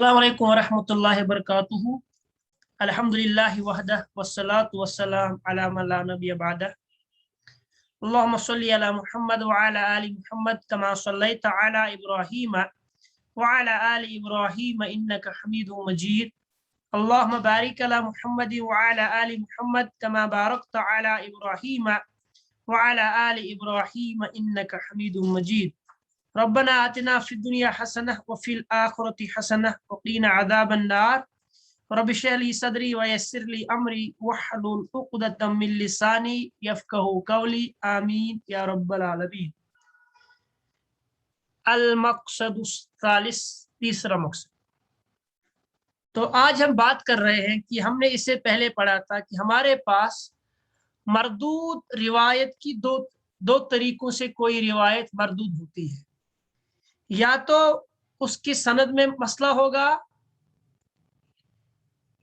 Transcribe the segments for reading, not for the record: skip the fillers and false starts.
अस्सलामु अलैकुम वरहमतुल्लाहि वबरकातुहू। अल्हम्दुलिल्लाहि वहदह वस्सलातु वस्सलाम अला मन ला नबिय्य बअदह। अल्लाहुम्मा सल्लि अला मुहम्मद व अला आलि मुहम्मद कमा सल्लैता अला इब्राहीम व अला आलि इब्राहीम इन्नका हमीदुम मजीद। अल्लाहुम्मा बारिक अला मुहम्मद व अला आलि मुहम्मद कमा बारकता अला इब्राहीम व अला आलि इब्राहीम इन्नका हमीदुम मजीद। रब्बना आतिना फिद दुनिया हसनह व फिल आखिरति हसनह व क़ीना अज़ाबन नार। रब्बि इश्रह ली सदरी व यस्सिर ली अमरी वहलुल उक़दतम मिन लिसानी यफ़क़हू क़ौली आमीन या रब्बल आलमीन। अल मक़सदुस सालिस, तीसरा मकसद। तो आज हम बात कर रहे हैं कि हमने इससे पहले पढ़ा था कि हमारे पास मरदूद रिवायत की दो तरीकों से कोई रिवायत मरदूद होती है। या तो उसकी सनद में मसला होगा,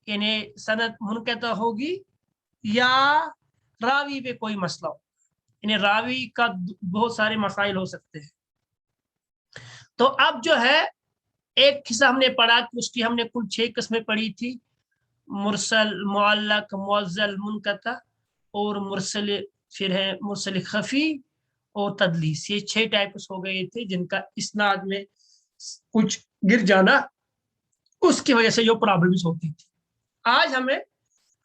यानी सनद मुनक़ता होगी, या रावी पे कोई मसला हो, यानी रावी का बहुत सारे मसाइल हो सकते हैं। तो अब जो है एक किस्सा हमने पढ़ा कि उसकी हमने कुल 6 किस्में पढ़ी थी, मुरसल, मुअल्लक, मुअज़्ज़ल, मुनक़ता और मुरसल, फिर है मुरसल खफी और तदलीस। ये 6 टाइप्स हो गए थे जिनका इस्नाद में कुछ गिर जाना, उसकी वजह से जो प्रॉब्लम्स होती थी। आज हमें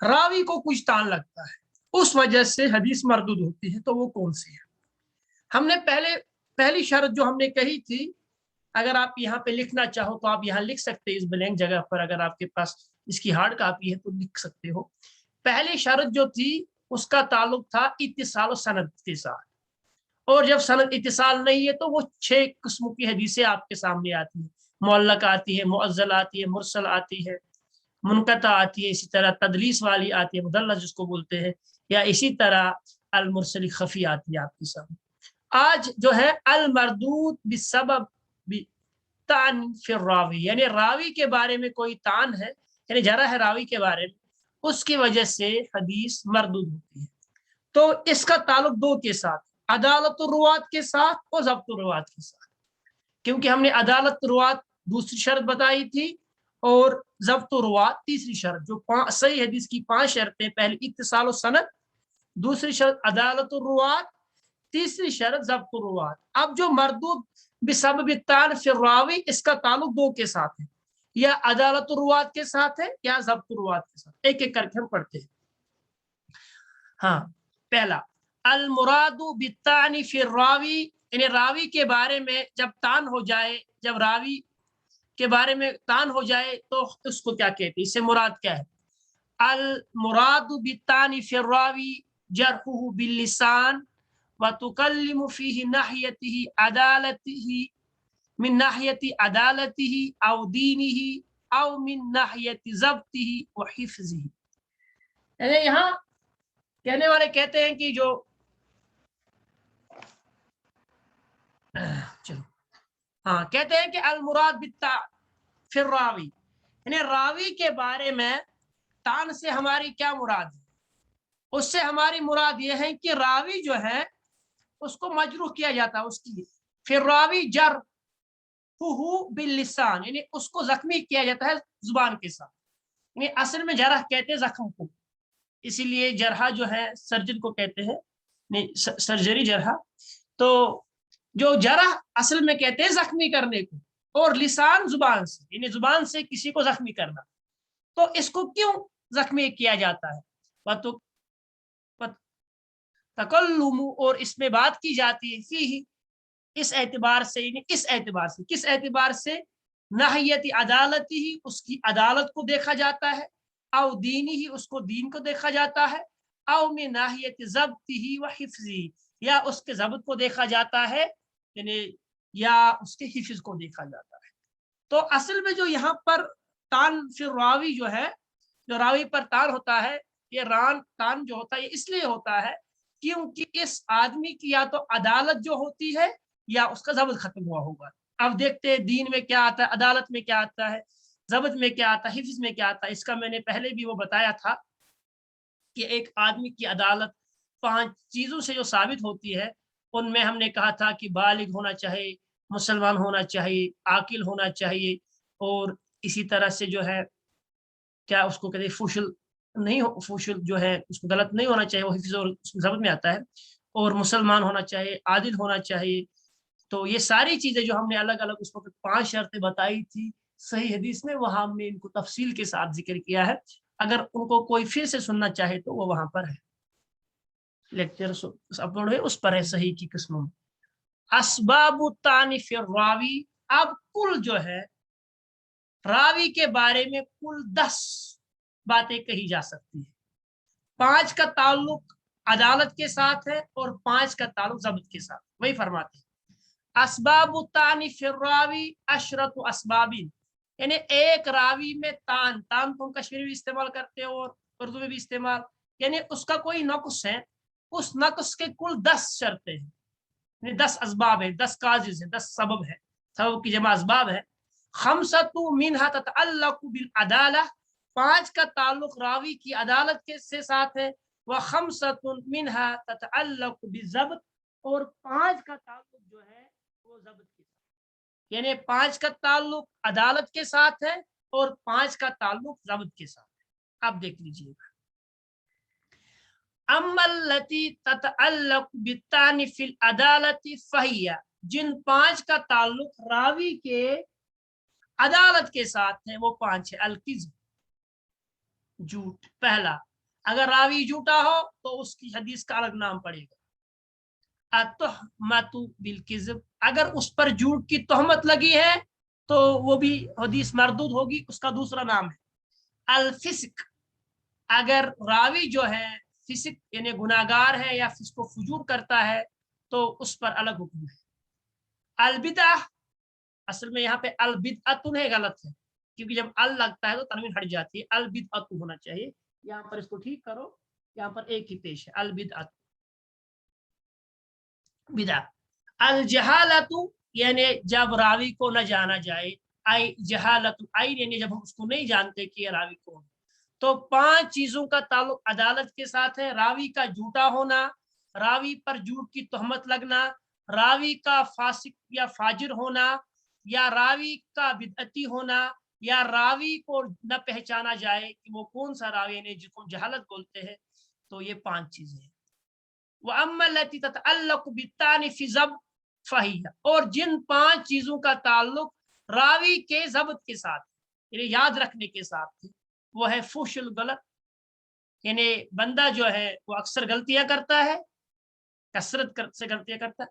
रावी को कुछ तान लगता है, उस वजह से हदीस मरदूद होती है। तो वो कौन सी है? हमने पहली शर्त जो हमने कही थी, अगर आप यहाँ पे लिखना चाहो तो आप यहाँ लिख सकते हैं, इस ब्लैंक जगह पर। अगर आपके पास इसकी हार्ड कॉपी है तो लिख सकते हो। पहली शर्त जो थी उसका ताल्लुक था इत्तिसाल और सनद के साथ, और जब सनद इत्तिसाल नहीं है तो वो 6 किस्मों की हदीसें आपके सामने आती है। मुअल्लक आती है, मुअज़्ज़ल आती है, मुरसल आती है, मुनक़ता आती है, इसी तरह तदलीस वाली आती है, मुदल्लस जिसको बोलते हैं, या इसी तरह अल मुरसल खफी आती है आपके सामने। आज जो है अल मरदूद बिसबब तान फिर रावी, यानी रावी के बारे में कोई तान है, यानी जरा है रावी के बारे में, उसकी वजह से हदीस मरदूद होती है। तो इसका ताल्लुक दो के साथ, अदालत रुवात के साथ और ज़ब्त रुवात के साथ। क्योंकि हमने अदालत रुवात दूसरी शर्त बताई थी और ज़ब्त रुवात तीसरी शर्त। जो सही हदीस की 5 शर्तें, पहली इत्तिसाल और सनद, दूसरी शर्त अदालत रुवात, तीसरी शर्त ज़ब्त रुवात। अब जो मरदूद बिसबब तान फिर रावी, इसका ताल्लुक दो के साथ है, या अदालत रुवात के साथ है या ज़ब्त रुवात के साथ। एक एक करके हम पढ़ते हैं। हाँ, पहला अल मुरादु बित्तानी फिर रावी, यानी रावी के बारे में जब तान हो जाए, जब रावी के बारे में तान हो जाए तो उसको क्या कहते हैं, इससे मुराद क्या है? अल मुरादु बित्तानी फिर रावी जरहुहु बिल लिसान व तुकल्लिमु फीही नाहियतिही अदालतिही मिन नाहियति अदालतिही औ दीनिही औ मिन नाहियति ज़ब्तिही व हिफ्ज़िही। यानी यहाँ कहने वाले कहते हैं कि जो चलो हाँ, कहते हैं कि अल मुराद बित्ता फिर रावी, यानी रावी के बारे में तान से हमारी क्या मुराद है? उससे हमारी मुराद यह है कि रावी जो है उसको मजरूह किया जाता है, उसकी फिर रावी जर बिल लिसान, यानी उसको जख्मी किया जाता है जुबान के साथ। यानी असल में जरह कहते हैं जख्म को, इसीलिए जरहा जो है सर्जन को कहते हैं, नहीं सर्जरी जरहा। तो जो जरह असल में कहते हैं जख्मी करने को, और लिसान जुबान से, यानी जुबान से किसी को जख्मी करना। तो इसको क्यों जख्मी किया जाता है? तो तकल्लुमु, और इसमें बात की जाती है, फीही, इस एतबार से, यानी इस एतबार से, किस एतबार से? नाहियती अदालती ही, उसकी अदालत को देखा जाता है, औ दीनी ही, उसको दीन को देखा जाता है, औ में नाहियती ज़ब्ती ही व हिफ्ज़ी, या उसके ज़ब्त को देखा जाता है, यानी या उसके हिफ्ज़ को देखा जाता है। तो असल में जो यहाँ पर तान फिर रावी जो है, जो रावी पर तान होता है, ये तान जो होता है इसलिए होता है क्योंकि इस आदमी की या तो अदालत जो होती है या उसका ज़ब्त खत्म हुआ होगा। अब देखते हैं दीन में क्या आता है, अदालत में क्या आता है, ज़ब्त में क्या आता है, हिफ्ज़ में क्या आता है। इसका मैंने पहले भी वो बताया था कि एक आदमी की अदालत 5 चीज़ों से जो साबित होती है, उनमें हमने कहा था कि बालिग होना चाहिए, मुसलमान होना चाहिए, आकिल होना चाहिए, और इसी तरह से जो है क्या उसको कहते हैं फुशल नहीं हो, फुशल जो है उसको गलत नहीं होना चाहिए, वो हिफ्ज और जब्त में आता है, और मुसलमान होना चाहिए, आदिल होना चाहिए। तो ये सारी चीजें जो हमने अलग अलग उस वक्त 5 शर्तें बताई थी सही हदीस में, वहां हमने इनको तफसील के साथ जिक्र किया है। अगर उनको कोई फिर से सुनना चाहे तो वो वहां पर है, लेक्चर अपलोड है उस पर है सही की किस्मों में। असबाबु तानिफ रावी, अब कुल जो है रावी के बारे में कुल 10 बातें कही जा सकती है। 5 का ताल्लुक अदालत के साथ है और 5 का ताल्लुक जब्त के साथ। वही फरमाते हैं असबाबु तानिफ रावी अशरत असबाबिन, यानी एक रावी में तान तान तो हम कश्मीरी भी इस्तेमाल करते हैं और उर्दू में भी इस्तेमाल, यानी उसका कोई नक्स है, उस नक्स के कुल 10 शर्तें हैं, 10 असबाब है, 10 काजिज है, 10 सबब है, सबब की जमा असबाब है। खमसतु मिनहा ततअल्लकु बिल अदाला, 5 का ताल्लुक रावी की अदालत के से साथ है। व खमसतु मिनहा ततअल्लकु बिज़ब्त, और 5 का ताल्लुक जो है वो जब्त के साथ, यानी 5 का ताल्लुक अदालत के साथ है और 5 का ताल्लुक जब्त के साथ है। आप देख लीजिएगा, अम्मल्लती ततअल्लक बित्तानी फिल अदालती फहिया, जिन 5 का ताल्लुक रावी के अदालत के साथ है वो 5 है। अलकिज़्ब, झूठ, पहला, अगर रावी झूठा हो तो उसकी हदीस का अलग नाम पड़ेगा। अतुहमतु बिलकिज़्ब, अगर उस पर झूठ की तोहमत लगी है तो वो भी हदीस मरदूद होगी, उसका दूसरा नाम है। अल-फिस्क, अगर रावी जो है फिसिक यानी गुनाहगार है या फिस्को फुजूर करता है तो उस पर अलग हुक्म है। अलबिदा, असल में यहाँ पे अलबिदअतु नहीं, गलत है, क्योंकि जब अल लगता है तो तनवीन हट जाती है, अलबिदअतु होना चाहिए। यहाँ पर इसको ठीक करो, यहाँ पर एक ही पेश है, अलबिदअतु बिदा। अल जहालतु, यानी जब रावी को न जाना जाए, आई जहालतु आई, यानी जब हम उसको नहीं जानते कि ये रावी कौन। तो 5 चीजों का ताल्लुक अदालत के साथ है। रावी का झूठा होना, रावी पर झूठ की तोहमत लगना, रावी का फासिक या फाजिर होना, या रावी का बिदअती होना, या रावी को न पहचाना जाए कि वो कौन सा रावी है जिसको जहालत बोलते हैं। तो ये 5 चीजें हैं। वह अम्मलती ततअल्लकु बित्तानी फी ज़ब्त फहिया, और जिन 5 चीजों का ताल्लुक रावी के जब्त के साथ, यानी याद रखने के साथ, वो है फुशल, गलत, यानी बंदा जो है वो अक्सर गलतियां करता है, कसरत से गलतियां करता है।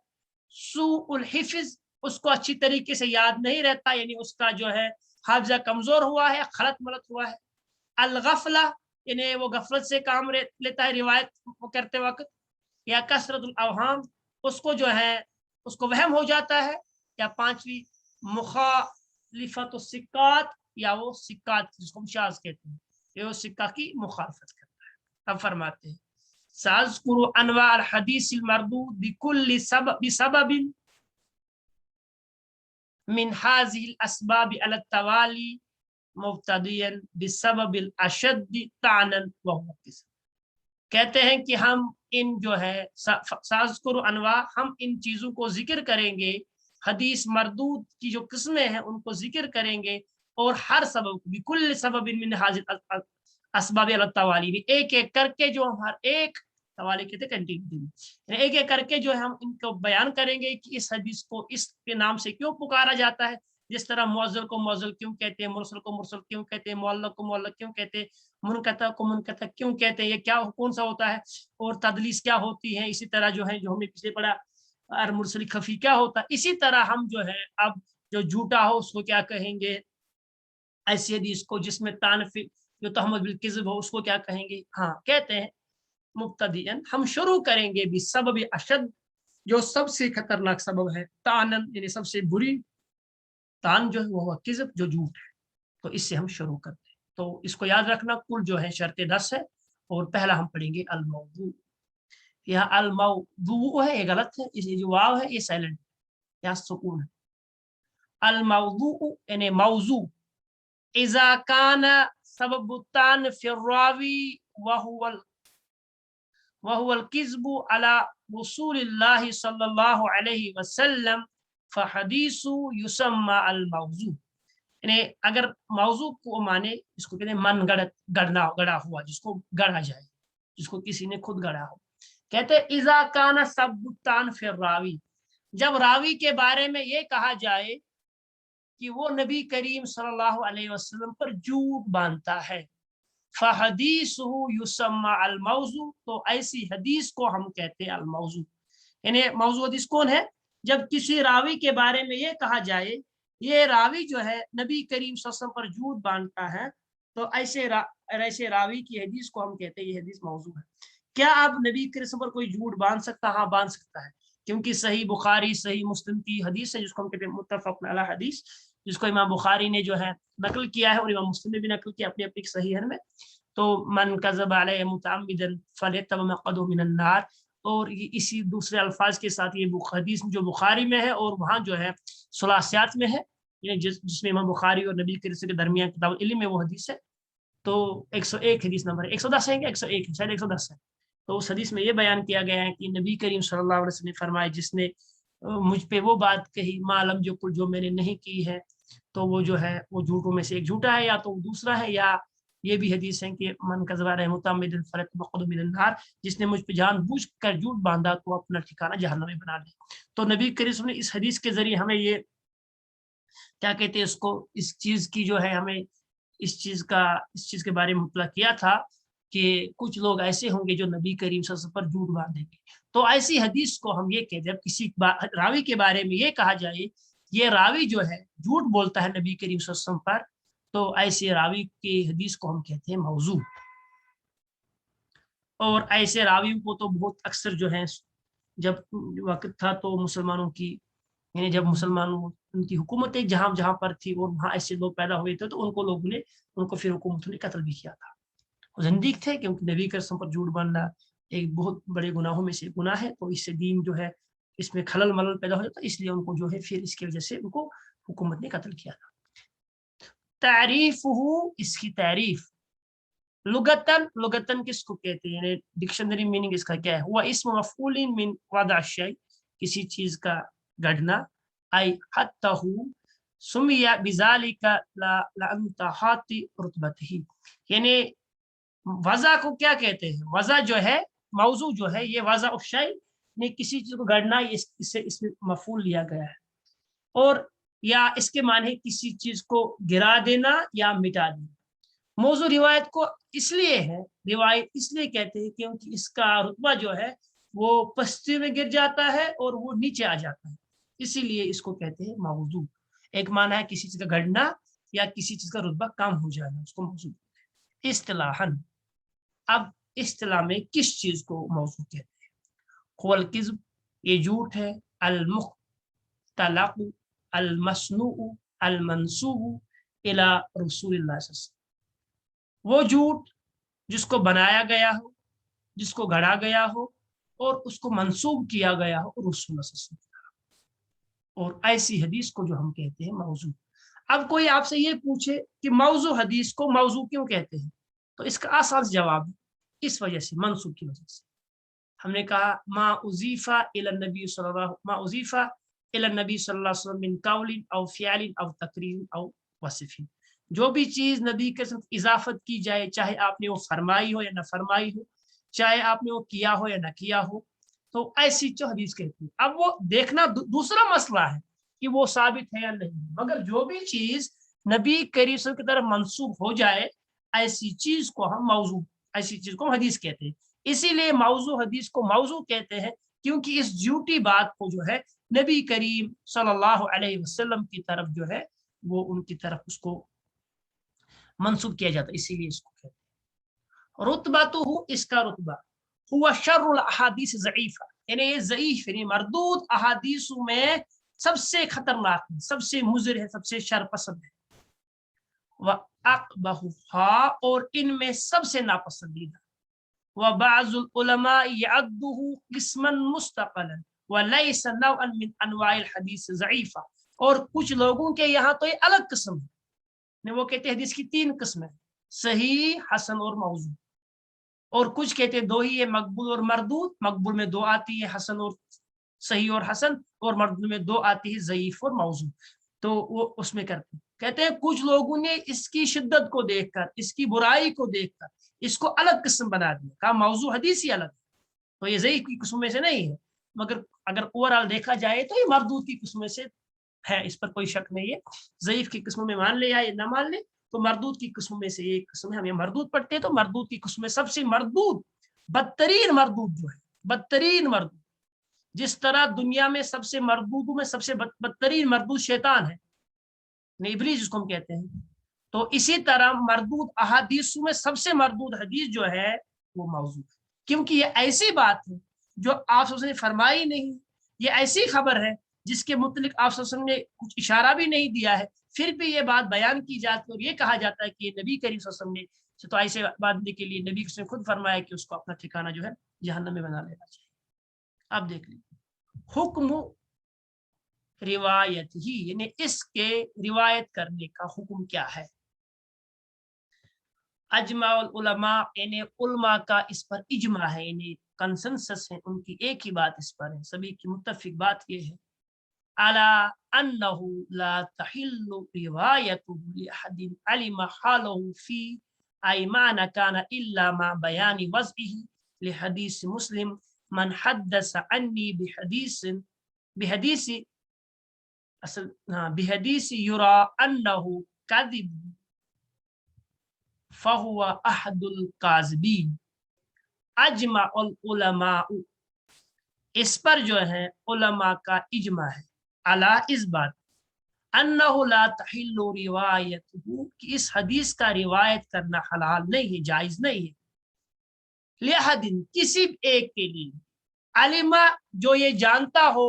सूउल हिफ्ज, उसको अच्छी तरीके से याद नहीं रहता, यानी उसका जो है हाफजा कमजोर हुआ है, खलत मलत हुआ है। अल गफला, यानी वो गफलत से काम लेता है रिवायत करते वक्त। या कसरतुल अवहाम, उसको जो है उसको वहम हो जाता है। या 5वीं मुखालिफत सिक्कात, या वो सिक्कात जिसको हम शाज़ कहते हैं, ये वो सिक्का की मुखालफत करता है। अब फरमाते हैं साज़कुरु अनवा अल हदीसिल मरदूद बिकुल्ली बिसबबिन मिन हाज़िल अस्बाब अल तवाली मुब्तदियन बिसबबिल अशद्द तानन व हुवा किस्म। कहते हैं कि हम इन जो है साज़कुरु अनवा, हम इन चीजों को जिक्र करेंगे, हदीस मरदूद की जो किस्में हैं उनको जिक्र करेंगे, और हर सबब बिकुल सबब मिन हाजिल असबाब अल तवाली, भी एक एक करके जो हम हर एक तवाली कहते कंटिन्यू, एक एक करके जो है हम इनको बयान करेंगे कि इस हदीस को इसके नाम से क्यों पुकारा जाता है। जिस तरह मुअज़्ज़ल को मुअज़्ज़ल क्यों कहते हैं, मुरसल को मुरसल क्यों कहते हैं, मुअल्लक़ को मुअल्लक़ क्यों कहते हैं, मुनक़ता को मुनक़ता क्यों कहते हैं, ये क्या कौन सा होता है, और तदलीस क्या होती है। इसी तरह जो है जो हमने पिछले पढ़ा और मुरसली खफी क्या होता है। इसी तरह हम जो है अब जो झूठा हो उसको क्या कहेंगे, ऐसी हदीस को जिसमें तानफी जो तहमत बिल किज़्ब हो उसको क्या कहेंगे। हाँ, कहते हैं मुब्तदियन, हम शुरू करेंगे भी सबब अशद, जो सबसे खतरनाक सबब है, तानन यानी सबसे बुरी, तान जो है वो किज़्ब जो झूठ है। तो इससे हम शुरू करते हैं। तो इसको याद रखना, कुल जो है शर्ते 10 है, और पहला हम पढ़ेंगे अल मौजू। यहाँ अल मौजू है ये गलत है, इसलिए जो वाव है ये साइलेंट है, यहाँ सुकून है। अल मौजू यानी मौजू, इज़ा काना सबबुतान फिर्रावी वहुवल किज़्बु अला रसूलिल्लाहि सल्लल्लाहु अलैहि वसल्लम फहदीसु युसम्मा अल मौजू। यानी अगर मौजू को माने, इसको कहते हैं मन गढ़ा हुआ, जिसको गढ़ा जाए, जिसको किसी ने खुद गढ़ा हो। कहते हैं इज़ा काना सबुतान फिर रावी, जब रावी के बारे में ये कहा जाए कि वो नबी करीम सल्लल्लाहु अलैहि वसल्लम पर झूठ बांधता है, फहदीसहु युसम्मा अल मौजू, तो ऐसी हदीस को हम कहते हैं अल मौजू। यानी मौजू हदीस कौन है? जब किसी रावी के बारे में ये कहा जाए ये रावी जो है नबी करीम सल्लल्लाहु अलैहि वसल्लम पर झूठ बांधता है, तो ऐसे रावी की हदीस को हम कहते हैं ये हदीस मौजू है। क्या आप नबी करीम पर कोई झूठ बांध सकता? हाँ, बांध सकता है, क्योंकि सही बुखारी सही मुस्लिम की हदीस है, जिसको हम कहते हैं मुत्तफक़ अलैह हदीस, जिसको इमाम बुखारी ने जो है नकल किया है और इमाम मुस्लिम ने भी नकल किया अपनी अपनी सही है में। तो मन कज़ब अलैहि मुतअम्मिदन फलियतबअ मक़अदहु मिनन नार, और इसी दूसरे अल्फाज के साथ ये हदीस जो बुखारी में है और वहाँ जो है सुलासियात में है, जिसमें इमाम बुखारी और नबी के दरमियान किताब इल्म में वो हदीस है। तो 101 हदीस नंबर है, 110 है क्या? 101 शायद 110 है। तो उस हदीस में ये बयान किया गया है कि नबी करीम सल्लल्लाहु अलैहि वसल्लम ने फरमाया, जिसने मुझ पे वो बात कही मालम जो कुल जो मैंने नहीं की है, तो वो जो है वो झूठों में से एक झूठा है, या तो दूसरा है, या ये भी हदीस है कि मन कज़बा मुतअम्मिदन फलियतबअ मक़अदहु मिनन नार, जिसने मुझ पे जानबूझकर झूठ बांधा तो अपना ठिकाना जहन्नम में बना ले। तो नबी करीम ने इस हदीस के जरिए हमें ये क्या कहते हैं उसको, इस चीज की जो है हमें इस चीज के बारे में मुतला किया था कि कुछ लोग ऐसे होंगे जो नबी करीम सल्लल्लाहु अलैहि वसल्लम पर झूठ बांधेंगे। तो ऐसी हदीस को हम ये कहते हैं, जब किसी रावी के बारे में ये कहा जाए ये रावी जो है झूठ बोलता है नबी करीम सल्लल्लाहु अलैहि वसल्लम पर, तो ऐसे रावी की हदीस को हम कहते हैं मौजू। और ऐसे रावियों को तो बहुत अक्सर जो है, जब वक्त था तो मुसलमानों की, यानी जब मुसलमानों उनकी हुकूमतें जहां जहां पर थी और वहां ऐसे लोग पैदा हुए थे, तो उनको फिर हुकूमतों ने कत्ल भी किया था। वो जिंदीक थे, क्योंकि नबी के रस्म पर झूठ बांधना एक बहुत बड़े गुनाहों में से गुनाह है, तो इससे दीन जो है इसमें खलल मलल पैदा हो जाता, इसलिए उनको जो है फिर इसकी वजह से उनको हुकूमत ने कत्ल किया था। तारीफुहु, इसकी तारीफ, लुगतन किसको कहते हैं, डिक्शनरी मीनिंग इसका क्या है? हुआ इस्म मफऊलिन मिन वदा शै, किसी चीज का गढ़ना, आई हत्तहु सुमिया बिजालिका लअंतहाती रुतबतिही, यानी वज़ा को क्या कहते हैं? वज़ा जो है, मौजू जो है, ये वज़ा उफ शै ने किसी चीज को गढ़ना, इससे इसमें मफूल लिया गया है, और या इसके माने किसी चीज को गिरा देना या मिटा देना। मौजू रिवायत को इसलिए है, रिवायत इसलिए कहते हैं क्योंकि इसका रुतबा जो है वो पस्ती में गिर जाता है और वो नीचे आ जाता है, इसीलिए इसको कहते हैं मौजू। एक माना है किसी चीज का घटना या किसी चीज का रुतबा कम हो जाना, उसको मौजू। इस्तिलाहन, अब इस्तिलाह में किस चीज को मौजू कहते हैं? खुल किज़्ब, ये झूठ है, अल मुख्तलक़, अल मसनूअ, अल मंसूब इला रसूलिल्लाह, वो झूठ जिसको बनाया गया हो, जिसको गढ़ा गया हो और उसको मंसूब किया गया हो रसूल सल्लल्लाहु अलैहि वसल्लम, और ऐसी हदीस को जो हम कहते हैं मौजू। अब कोई आपसे ये पूछे कि मौजू हदीस को मौजू क्यों कहते हैं, तो इसका आसान जवाब इस वजह से, मंसूब की वजह से। हमने कहा मा उज़ीफा इलन नबी सल्लल्लाहु अलैहि वसल्लम मिन कौलिन औ फ़िअलिन औ तक़रीरिन औ वस्फ़िन, जो भी चीज नबी के साथ इजाफत की जाए, चाहे आपने वो फरमाई हो या ना फरमाई हो, चाहे आपने वो किया हो या ना किया हो, तो ऐसी जो हदीस कहती है। अब वो देखना दूसरा मसला है कि वो साबित है या नहीं, मगर जो भी चीज नबी करीम सल्लल्लाहु अलैहि वसल्लम की तरफ मंसूब हो जाए, ऐसी चीज को हम मौजू, ऐसी चीज को हम हदीस कहते हैं। इसीलिए मौजू हदीस को मौजू कहते हैं, क्योंकि इस झूठी बात को जो है नबी करीम सल्लल्लाहु अलैहि वसल्लम की तरफ जो है वो उनकी तरफ उसको मंसूब किया जाता है, इसीलिए इसको कहते हैं। रुतबा तो हो, इसका रुतबा हुआ शर्रुल अहादीस ज़ईफ़ा, यानी ये ज़ईफ़ यानी मरदूद अहादीसों में सबसे खतरनाक है, सबसे मुज़िर है, सबसे शर पसंद है। व अक़बहुहा, और इनमें सबसे नापसंदीदा। व बाज़ुल उलमा यअद्दुहु क़िस्मन मुस्तक़लन व लैसा नौअन मिन अनवाइल हदीस ज़ईफ़ा, और कुछ लोगों के यहाँ तो ये अलग किस्म है, वो कहते हैं हदीस की 3 किस्में, सही, हसन और मौजू, और कुछ कहते हैं 2 ही है, मकबूल और मरदूद। मकबूल में 2 आती है, हसन और सही और हसन, और मरदूद में 2 आती है, ज़ईफ और मौजू। تو وہ اس میں کرتے ہیں. کہتے ہیں کچھ لوگوں نے اس کی شدت کو دیکھ کر, اس کی برائی کو دیکھ کر اس کو الگ قسم بنا دیا, کہا موضوع حدیث ہی الگ ہے, تو یہ ضعیف کی قسم میں سے نہیں ہے, مگر اگر اوور آل دیکھا جائے تو یہ مردود کی قسم میں سے ہے, اس پر کوئی شک نہیں ہے. ضعیف کی قسموں میں مان لے یا نہ مان لے, تو مردود کی قسم میں سے ایک قسم ہے. ہم یہ مردود پڑھتے ہیں تو مردود کی قسم میں سب سے مردود, بدترین مردود جو ہے, بدترین مردود, جس طرح دنیا میں سب سے مردودوں میں سب سے بدترین مردود شیطان ہے, ابلیس جس کو ہم کہتے ہیں, تو اسی طرح مردود احادیثوں میں سب سے مردود حدیث جو ہے وہ موضوع ہے, کیونکہ یہ ایسی بات ہے جو آپ صلی اللہ علیہ وسلم نے فرمائی نہیں, یہ ایسی خبر ہے جس کے متعلق آپ صلی اللہ علیہ وسلم نے کچھ اشارہ بھی نہیں دیا ہے, پھر بھی یہ بات بیان کی جاتی ہے اور یہ کہا جاتا ہے کہ یہ نبی کریم صلی اللہ علیہ وسلم نے, تو ایسے بات کے لیے نبی نے خود فرمایا کہ اس کو اپنا ٹھکانہ جو ہے جہنم میں بنا لینا چاہیے. آپ دیکھ لیجیے حکم روایت ہی, یعنی اس کے روایت کرنے کا حکم کیا ہے. اجماع العلماء, یعنی علماء کا اس پر اجماع ہے, یعنی کنسنسس ہے, ان کی ایک ہی بات اس پر ہے, سبھی کی متفق بات یہ ہے, علی انہ لا تحل روایتہ لأحد علم حالہ فی ایمان کان الا مع بیان وضعہ لحدیث مسلم من حدث عنی بحدیث یرا انہ کذب فہو احد الکاذبین. اجمع العلماء, اس پر جو ہے علماء کا اجماع ہے, علی اس بات, انہ لا تحل روایتہ, کہ اس حدیث کا روایت کرنا حلال نہیں ہے, جائز نہیں ہے, لأحد, کسی ایک کے لیے, علما, جو یہ جانتا ہو,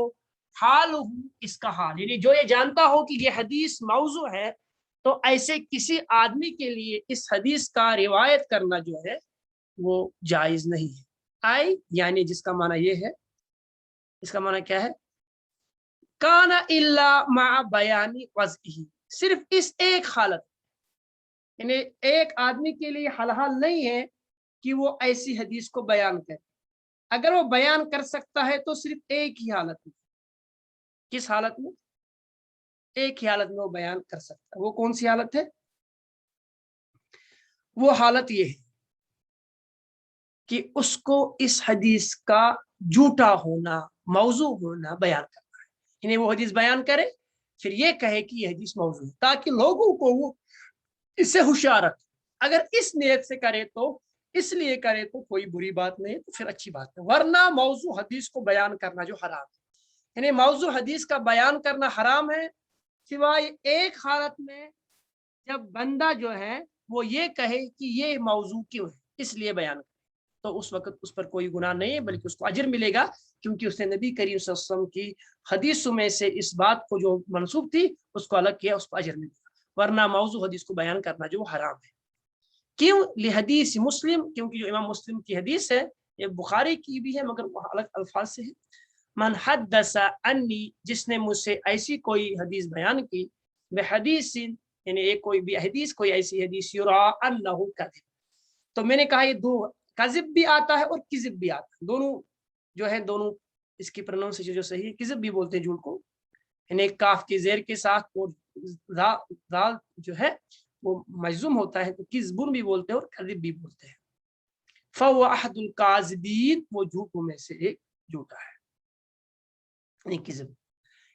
حال ہو, اس کا حال, یعنی جو یہ جانتا ہو کہ یہ حدیث موضوع ہے, تو ایسے کسی آدمی کے لیے اس حدیث کا روایت کرنا جو ہے وہ جائز نہیں ہے. آئی یعنی جس کا معنی یہ ہے, اس کا معنی کیا ہے, کان الا مع بیان وضعہ, صرف اس ایک حالت, یعنی ایک آدمی کے لیے حلال نہیں ہے کہ وہ ایسی حدیث کو بیان کرے, اگر وہ بیان کر سکتا ہے تو صرف ایک ہی حالت میں. کس حالت میں؟ ایک ہی حالت میں وہ بیان کر سکتا ہے. وہ کون سی حالت ہے؟ وہ حالت یہ ہے کہ اس کو اس حدیث کا جھوٹا ہونا, موضوع ہونا بیان کرنا ہے, یعنی وہ حدیث بیان کرے پھر یہ کہے کہ یہ حدیث موضوع ہے, تاکہ لوگوں کو وہ اس سے ہوشیار رکھے. اگر اس نیت سے کرے تو, اس لیے کرے تو کوئی بری بات نہیں, تو پھر اچھی بات ہے, ورنہ موضوع حدیث کو بیان کرنا جو حرام ہے, یعنی موضوع حدیث کا بیان کرنا حرام ہے سوائے ایک حالت میں, جب بندہ جو ہے وہ یہ کہے کہ یہ موضوع کیوں ہے, اس لیے بیان کرے, تو اس وقت اس پر کوئی گناہ نہیں ہے, بلکہ اس کو اجر ملے گا, کیونکہ اس نے نبی کریم صلی اللہ علیہ وسلم کی حدیثوں میں سے اس بات کو جو منسوب تھی اس کو الگ کیا, اس کو اجر ملے گا. ورنہ موضوع حدیث کو بیان کرنا جو حرام ہے. کیوں؟ لحدیث مسلم, کیونکہ جو امام مسلم کی حدیث ہے, یہ بخاری کی بھی ہے مگر وہ الگ الفاظ سے ہے, من حدث عنی, جس نے مجھ سے ایسی کوئی حدیث بیان کی, بحدیث, یعنی ایک کوئی بھی حدیث, کوئی ایسی حدیث, یرا انہ کذب, تو میں نے کہا یہ دو, کذب بھی آتا ہے اور کذب بھی آتا ہے, دونوں جو ہے, دونوں اس کی پروننسیشن جو صحیح ہے, کذب بھی بولتے ہیں جھوٹ کو, یعنی کاف کی زیر کے ساتھ, اور ذال جو ہے وہ مجزوم ہوتا ہے, تو کذبن بھی بولتے ہیں اور کذب بھی بولتے ہیں. فهو احد الکاذبین, وہ جھوٹوں میں سے ایک جھوٹا ہے, یعنی کذب,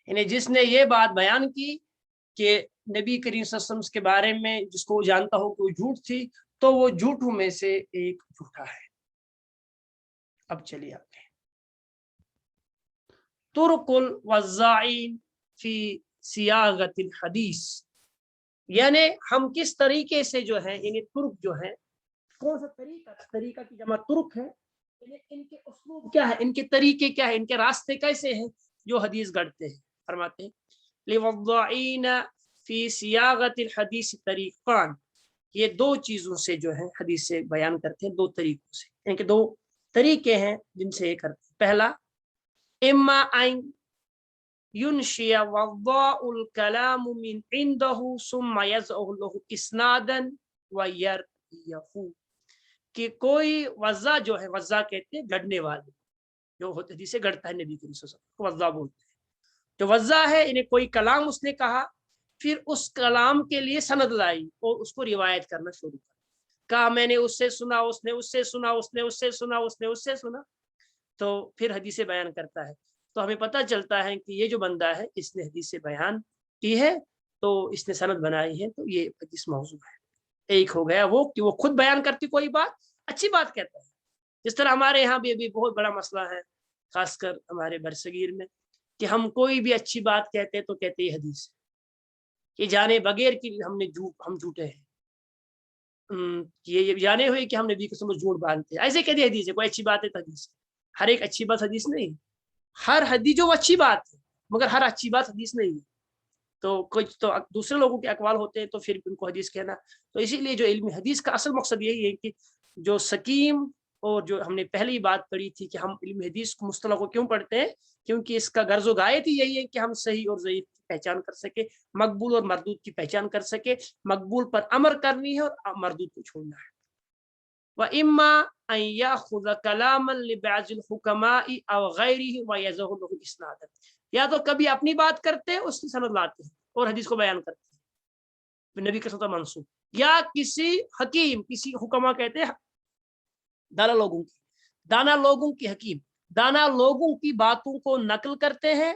یعنی جس نے یہ بات بیان کی کہ نبی کریم صلی اللہ علیہ وسلم کے بارے میں جس کو جانتا ہو کوئی جھوٹ تھی, تو وہ جھوٹوں میں سے ایک جھوٹا ہے. اب چلیے آگے, طرق الوضاعین فی صیاغت الحدیث, یعنی ہم کس طریقے سے جو ہے, یعنی طرق جو ہے, کون سا طریقہ, طریقہ کی جمع طرق ہے, یعنی ان کے اسلوب کیا ہے, ان کے طریقے کیا ہے, ان کے راستے کیسے ہیں جو حدیث گڑھتے ہیں. فرماتے ہیں للوضاعین فی صیاغت الحدیث طریقان, یہ دو چیزوں سے جو ہے حدیث سے بیان کرتے ہیں, دو طریقوں سے, یعنی کہ دو طریقے ہیں جن سے یہ کرتے ہیں. پہلا, اما ان ينشئ وضاء الكلام من عنده ثم يضعه له اسنادا ويريه, کہ کوئی وضع جو ہے, وضع کہتے ہیں گڑھنے والے, جو حدیث سے گڑھتا ہے نبی کے صلی اللہ علیہ وسلم کو وضع بولتے ہیں. جو وضع ہے یعنی کوئی کلام اس نے کہا, پھر اس کلام کے لیے سند لائی اور اس کو روایت کرنا شروع کر، کہا میں نے اس سے سنا، اس نے اس سے سنا، اس نے اس سے سنا، اس نے اس سے سنا، تو پھر حدیث بیان کرتا ہے۔ تو ہمیں پتہ چلتا ہے کہ یہ جو بندہ ہے اس نے حدیث بیان کی ہے، تو اس نے سند بنائی ہے، تو یہ حدیث موضوع ہے۔ ایک ہو گیا وہ کہ وہ خود بیان کرتی کوئی بات، اچھی بات کہتا ہے، جس طرح ہمارے یہاں بھی ابھی بہت بڑا مسئلہ ہے، خاص کر ہمارے برصغیر میں، کہ ہم کوئی بھی اچھی بات کہتے ہیں تو کہتے ہیں حدیث، یہ جانے بغیر کہ ہم جھوٹے ہیں، یہ جانے ہوئے کہ ہم نبی کے سامنے جھوٹ باندھتے ہیں، ایسے کہتے حدیث ہے، کوئی اچھی بات ہے تو حدیث ہے۔ ہر ایک اچھی بات حدیث نہیں، ہر حدیث جو اچھی بات ہے، مگر ہر اچھی بات حدیث نہیں ہے۔ تو کچھ تو دوسرے لوگوں کے اقوال ہوتے ہیں تو پھر ان کو حدیث کہنا۔ تو اسی لیے جو علم حدیث کا اصل مقصد یہی ہے کہ جو سکیم، اور جو ہم نے پہلی بات پڑھی تھی کہ ہم علم حدیث کو مصطلح کو کیوں پڑھتے ہیں، کیونکہ اس کا غرض و غایت ہی یہی ہے کہ ہم صحیح اور ضعیف کی پہچان کر سکے، مقبول اور مردود کی پہچان کر سکے، مقبول پر امر کرنی ہے اور مردود کو چھوڑنا ہے۔ وَإِمَّا أَن يَأْخُذَ كَلَامًا لِبَعْضِ الْحُكَمَاءِ أَوْ غَيْرِهِ وَيَزْعُمُ لَهُ إِسْنَادًا، یا تو کبھی اپنی بات کرتے ہیں اس کی سند لاتے ہیں اور حدیث کو بیان کرتے ہیں نبی کے ساتھ منسوب، یا کسی حکیم، کسی حکما کہتے ہیں دانا لوگوں کی حکیم، دانا لوگوں کی باتوں کو نقل کرتے ہیں،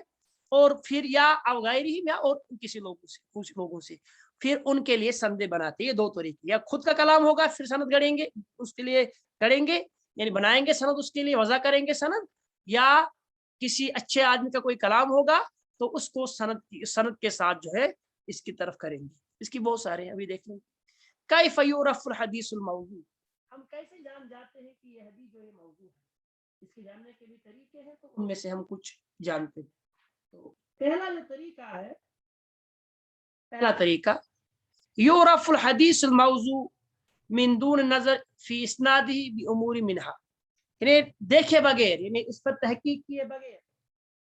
اور پھر یا غیرہی یا اور کسی لوگوں سے، کچھ لوگوں سے، پھر ان کے لیے سندیں بناتے ہیں۔ یہ دو طریقے، یا خود کا کلام ہوگا پھر سند گڑیں گے، اس کے لیے گڑیں گے، یعنی بنائیں گے سند، اس کے لیے وضع کریں گے سند، یا کسی اچھے آدمی کا کوئی کلام ہوگا تو اس کو سند کے ساتھ جو ہے اس کی طرف کریں گے۔ اس کی بہت سارے ہیں، ابھی دیکھ لیں۔ کیف یعرف الحدیث الموضوع، ہم کیسے جان جاتے ہیں کہ یہ حدیث جو ہے موضوع ہے، اس کے جاننے کے بھی طریقے ہیں، تو ان میں سے ہم کچھ جانتے ہیں۔ تو پہلا جو طریقہ ہے، پہلا طریقہ یعرف الحدیث الموضوع من دون نظر فی اسنادہ بامور منہا، یعنی دیکھے بغیر، یعنی اس پر تحقیق کیے بغیر۔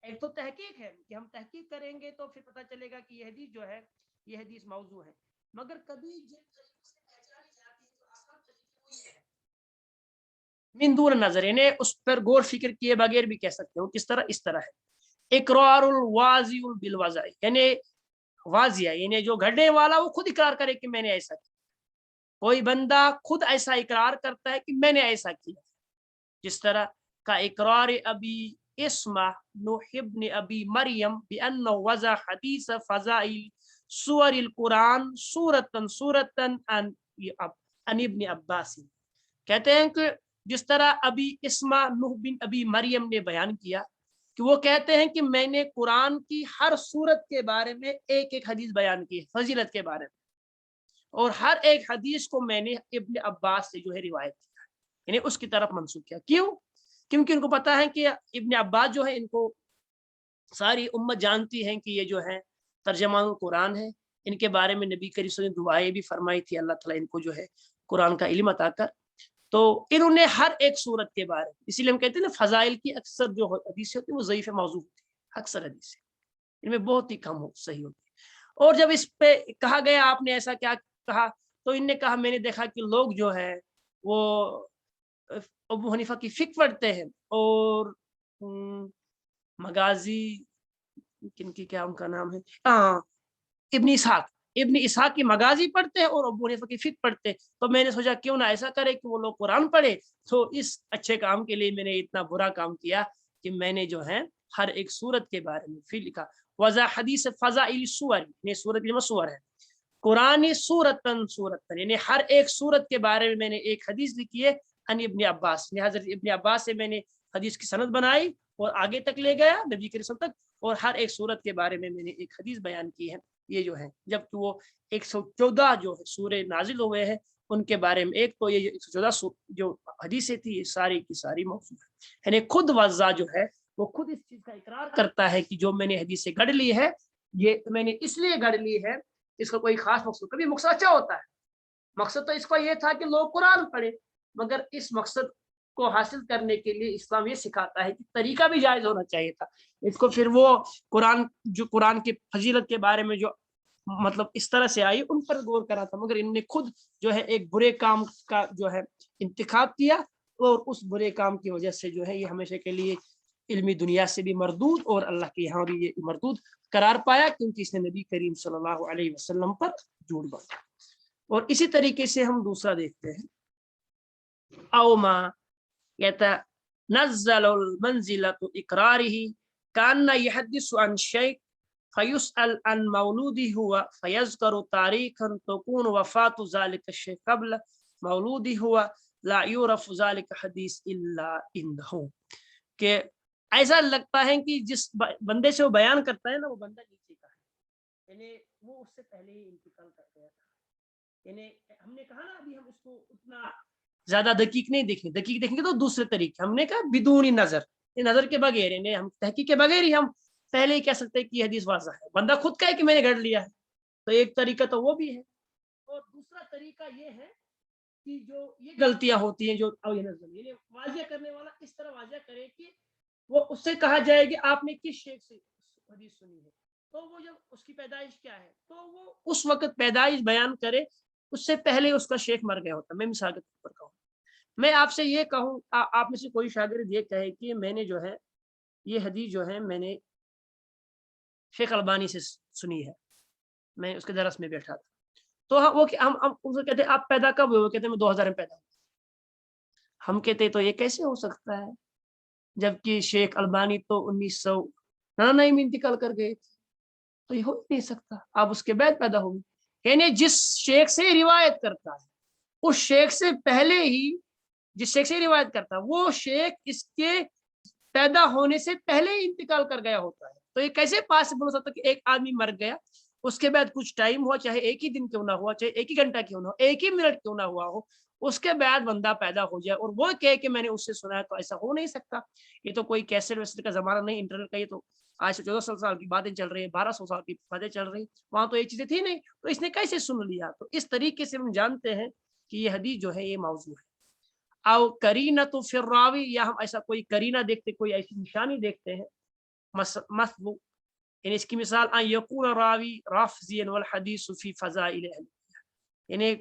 ایک تو تحقیق ہے کہ ہم تحقیق کریں گے تو پھر پتہ چلے گا کہ یہ حدیث جو ہے یہ حدیث موضوع ہے، مگر کبھی جن طریقوں سے پہچانی جاتی ہے تو آسان طریقے وہی ہے، من دون نظر، یعنی اس پر غور فکر کیے بغیر بھی کہہ سکتے ہو۔ کس طرح؟ اس طرح ہے اقرار الواضع بالوضع، یعنی واضح، یعنی جو گھڑنے والا وہ خود اقرار کرے کہ میں نے ایسا کیا، کوئی بندہ خود ایسا اقرار کرتا ہے کہ میں نے ایسا کیا، جس طرح کا اقرار ابی اسمہ نوح ابن ابی مریم بأنہ وضع حدیث فضائل سور القرآن سورتن عن ابن عباس، کہتے ہیں کہ جس طرح ابی اسمہ نوح بن ابی مریم نے بیان کیا کہ وہ کہتے ہیں کہ میں نے قرآن کی ہر سورت کے بارے میں ایک ایک حدیث بیان کی ہے، فضیلت کے بارے میں، اور ہر ایک حدیث کو میں نے ابن عباس سے جو ہے روایت کیا، یعنی اس کی طرف منسوخ کیا۔ کیوں؟ کیونکہ ان کو پتا ہے کہ ابن عباس جو ہے، ان کو ساری امت جانتی ہے کہ یہ جو ہے ترجمان قرآن ہے، ان کے بارے میں نبی کریم صلی اللہ علیہ وسلم نے دعائیں بھی فرمائی تھی، اللہ تعالیٰ ان کو جو ہے قرآن کا علم عطا کر۔ تو انہوں نے ہر ایک سورت کے بارے میں، اسی لیے ہم کہتے ہیں نا فضائل کی اکثر جو حدیث ہوتی ہے وہ ضعیف موضوع ہوتی ہے، اکثر حدیث ان میں بہت ہی کم صحیح ہوتی ہے۔ اور جب اس پہ کہا گیا آپ نے ایسا کیا کہا، تو ان نے کہا میں نے دیکھا کہ لوگ جو ہے وہ ابو حنیفہ کی فقہ پڑھتے ہیں، اور مغازی کن کی کیا ان کا نام ہے، ابن اسحاق کی مغازی پڑھتے ہیں اور ابو حنیفہ کی فقہ پڑھتے ہیں۔ تو میں نے سوچا کیوں نہ ایسا کرے کہ وہ لوگ قرآن پڑھے، تو اس اچھے کام کے لیے میں نے اتنا برا کام کیا کہ میں نے جو ہے ہر ایک سورت کے بارے میں پھر لکھا وضع حدیث فضائل سور، یعنی سورت سور ہے، قرآن سورتن یعنی ہر ایک سورت کے بارے میں نے ایک حدیث لکھی ہے، ان ابن عباس، حضرت ابن عباس سے میں نے حدیث کی سند بنائی اور آگے تک لے گیا نبی کے رسول تک، اور ہر ایک سورت کے بارے میں نے ایک حدیث بیان کی ہے۔ یہ جو ہے جبکہ وہ 114 جو ہے سورے نازل ہوئے ہیں ان کے بارے میں، ایک تو یہ 114 جو حدیثیں تھی یہ ساری کی ساری موضوع ہے، یعنی خود وضع جو ہے وہ خود اس چیز کا اقرار کرتا ہے کہ جو میں نے حدیث سے گڑھ لی ہے یہ میں نے اس لیے گڑھ لی ہے، اس کا کوئی خاص مقصد، کبھی مقصد اچھا ہوتا ہے، مقصد تو اس کا یہ تھا کہ لوگ قرآن پڑھے، مگر اس مقصد کو حاصل کرنے کے لیے اسلام یہ سکھاتا ہے کہ طریقہ بھی جائز ہونا چاہیے تھا۔ اس کو پھر وہ قرآن کی فضیلت کے بارے میں جو مطلب اس طرح سے آئی ان پر غور کرا تھا، مگر انہوں نے خود جو ہے ایک برے کام کا جو ہے انتخاب کیا، اور اس برے کام کی وجہ سے جو ہے یہ ہمیشہ کے لیے علمی دنیا سے بھی مردود اور اللہ کے یہاں بھی یہ مردود قرار پایا، کیونکہ اس نے نبی کریم صلی اللہ علیہ وسلم پر جھوٹ باندھا۔ اور اسی طریقے سے ہم دوسرا دیکھتے ہیں، او ما يتنزل المنزلة اقراره كان يحدث عن شيء فيسأل عن مولوده هو فيذكر تاريخا تكون وفاة ذلك الشيء قبل مولوده هو لا يعرف ذلك حدیث الا عنده، کہ ایسا لگتا ہے کہ جس بندے سے وہ بیان کرتا ہے نا، وہ بندہ نیچے کا ہے، یعنی وہ اس سے پہلے ہی انتقال کر گیا تھا۔ یعنی ہم نے کہا نا ابھی ہم اس کو اتنا زیادہ دقیق نہیں دیکھیں، دقیق دیکھیں گے تو دوسرے طریقے، ہم نے کہا بدون نظر، نظر کے بغیر، یعنی ہم تحقیق کے بغیر ہی ہم پہلے ہی کہہ سکتے ہیں کہ یہ حدیث واضح ہے، بندہ خود کہے کہ میں نے گھڑ لیا ہے، تو ایک طریقہ تو وہ بھی ہے۔ اور دوسرا طریقہ یہ ہے کہ جو یہ غلطیاں ہوتی ہیں، جو یعنی واضح کرنے والا اس طرح واضح کرے کہ وہ اس سے کہا جائے کہ آپ نے کس شیخ سے حدیث سنی ہے، تو وہ جب اس کی پیدائش کیا ہے تو وہ اس وقت پیدائش بیان کرے، اس سے پہلے اس کا شیخ مر گیا ہوتا۔ میں مثال کے طور پر کہوں، میں آپ سے یہ کہوں، آپ میں سے کوئی شاگرد یہ کہے کہ میں نے جو ہے یہ حدیث جو ہے میں نے شیخ البانی سے سنی ہے، میں اس کے درس میں بیٹھا تھا، تو وہ ہم ان سے کہتے ہیں آپ پیدا کب ہوئے؟ وہ کہتے ہیں میں 2000 میں پیدا ہوا۔ ہم کہتے تو یہ کیسے ہو سکتا ہے جبکہ شیخ البانی تو 1999 میں انتقال کر گئے تھے، تو یہ ہو نہیں سکتا، آپ اس کے بعد پیدا ہوگی۔ یعنی جس شیخ سے روایت کرتا ہے اس شیخ سے پہلے ہی، جس شیخ سے روایت کرتا ہے وہ شیخ اس کے پیدا ہونے سے پہلے ہی انتقال کر گیا ہوتا ہے، تو یہ کیسے پاسبل ہو سکتا کہ ایک آدمی مر گیا، اس کے بعد کچھ ٹائم ہوا، چاہے ایک ہی دن کیوں نہ ہوا، چاہے ایک ہی گھنٹہ کیوں نہ ہو، ایک ہی منٹ کیوں نہ ہوا ہو، اس کے بعد بندہ پیدا ہو جائے اور وہ کہے کہ میں نے اس سے سنا ہے، تو ایسا ہو نہیں سکتا۔ یہ تو کوئی کیسٹ ویسٹ کا زمانہ نہیں، انٹرنیٹ کا، یہ تو آج سے 1400 سال کی باتیں چل رہی ہیں، 1200 سال کی باتیں چل رہی ہیں، وہاں تو یہ چیزیں تھی نہیں، تو اس نے کیسے سن لیا؟ تو اس طریقے سے ہم جانتے ہیں کہ یہ حدیث جو ہے یہ موضوع ہے۔ او کرینۃ فی الراوی، یا ہم ایسا کوئی کرینہ دیکھتے، کوئی ایسی نشانی دیکھتے ہیں، مثل یعنی اس کی مثال ان یقول راوی رافضی والحدیث فی فضائل اہل، یعنی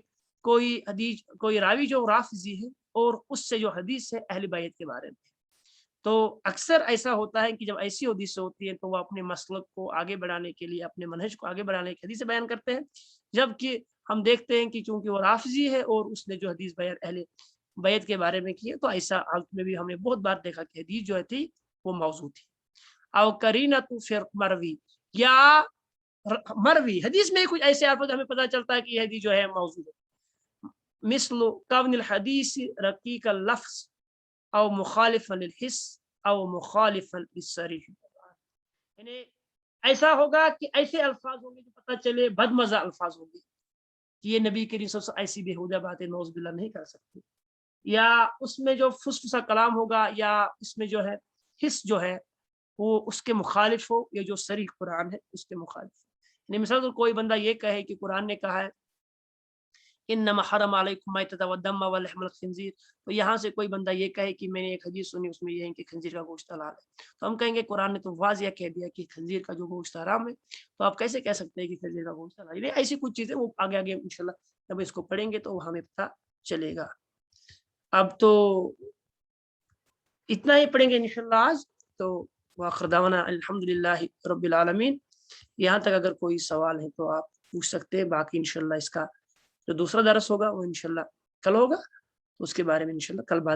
کوئی راوی جو رافضی ہے اور اس سے جو حدیث ہے اہل بیت کے بارے میں، تو اکثر ایسا ہوتا ہے کہ جب ایسی حدیث ہوتی ہے تو وہ اپنے مسلک کو آگے بڑھانے کے لیے، اپنے منہج کو آگے بڑھانے کی حدیث بیان کرتے ہیں، جبکہ ہم دیکھتے ہیں کہ چونکہ وہ رافضی ہے اور اس نے جو حدیث بیان اہل بیت کے بارے میں کی ہے، تو ایسا حالت میں بھی ہم نے بہت بار دیکھا کہ حدیث جو تھی وہ موضوع تھی۔ او کرینۃ فی مروی، یا مروی حدیث میں کچھ ایسے الفاظ ہمیں پتہ چلتا ہے کہ یہ حدیث جو ہے موضوع ہے، مثل کون الحدیث رقیق اللفظ او مخالفا للحس او مخالفا للصریح، یعنی ایسا ہوگا کہ ایسے الفاظ ہوں گے جو پتہ چلے بد مزہ الفاظ ہوں گے کہ یہ نبی کریم صلی اللہ علیہ وسلم ایسی بےہودہ باتیں نعوذ باللہ نہیں کر سکتے، یا اس میں جو فسفسا کلام ہوگا، یا اس میں جو ہے حس جو ہے وہ اس کے مخالف ہو، یا جو صریح قرآن ہے اس کے مخالف ہو۔ یعنی مثلا کوئی بندہ یہ کہے کہ قرآن نے کہا ہے انما حرم علیکم المیتۃ والدم ولحم الخنزیر، تو یہاں سے کوئی بندہ یہ کہے کہ میں نے ایک حدیث سنی اس میں یہ ہے کہ خنزیر کا گوشت حلال ہے، تو ہم کہیں گے قرآن نے تو واضح کہہ دیا کہ خنزیر کا جو گوشت حرام ہے، تو آپ کیسے کہہ سکتے ہیں کہ خنزیر کا گوشت حلال ہے؟ ایسی کچھ چیزیں وہ آگے آگے انشاءاللہ جب اس کو پڑھیں گے تو ہمیں پتہ چلے گا۔ اب تو اتنا ہی پڑھیں گے انشاءاللہ آج، تو وآخر دعوانا الحمدللہ رب العالمین۔ یہاں تک اگر کوئی سوال ہے تو آپ پوچھ سکتے ہیں، باقی انشاءاللہ اس کا جو دوسرا درس ہوگا وہ انشاءاللہ کل ہوگا، اس کے بارے میں انشاءاللہ کل بات